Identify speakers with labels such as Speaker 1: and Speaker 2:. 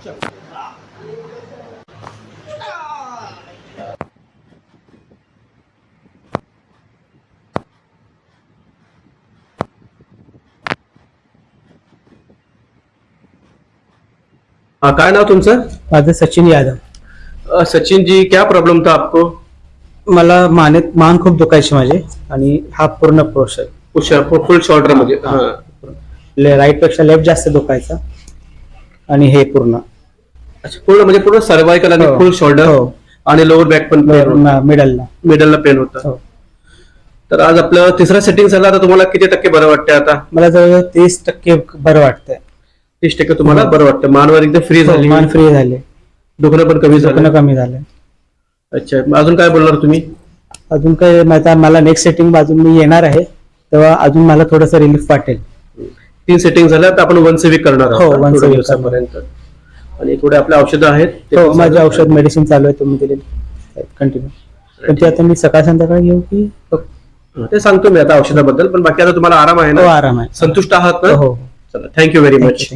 Speaker 1: काय नाव तुमचं?
Speaker 2: माझं सचिन यादव.
Speaker 1: सचिन जी, क्या प्रॉब्लम था आपको?
Speaker 2: मला मान खूप दुखायची माझी आणि हा पूर्ण प्रोसेस
Speaker 1: फुल शोल्डर म्हणजे
Speaker 2: राईट पेक्षा लेफ्ट जास्त दुखायचा आणि हे पूर्ण
Speaker 1: पूर्ण म्हणजे पूर्ण सर्वायकल आणि फुल शोल्डर आणि लोअर बॅक पण मिडलला पेन होता. तर आज आपलं तिसरा सेटिंग झाला. आता तुम्हाला किती टक्के बरं वाटतंय? आता
Speaker 2: मला जवळ 30% बरं वाटतंय.
Speaker 1: 30% तुम्हाला बरं वाटतं? मानवर एकदम फ्री झाली?
Speaker 2: मान फ्री झाले,
Speaker 1: दुखणं पण कमी
Speaker 2: झालं.
Speaker 1: अच्छा, अजून काय बोलणार तुम्ही?
Speaker 2: अजून काय मला नेक्स्ट सेटिंग अजून मी येणार आहे तेव्हा अजून मला थोडंसं रिलीफ वाटेल.
Speaker 1: 3 सेटिंग झाल्या तर आपण वन्स अ वीक करणार आहोत.
Speaker 2: वन्स अ वीक
Speaker 1: दिवसापर्यंत. आणि थोडे आपले औषधं आहेत.
Speaker 2: माझे औषध मेडिसिन चालू आहे, तुम्ही दिलेले कंटिन्यू. पण ते आता मी सकाळ संध्याकाळ घेऊ की?
Speaker 1: ते सांगतो मी आता औषधाबद्दल. पण बाकी आता तुम्हाला आराम आहे ना?
Speaker 2: आराम आहे.
Speaker 1: संतुष्ट आहात ना?
Speaker 2: हो.
Speaker 1: चला, थँक्यू व्हेरी मच.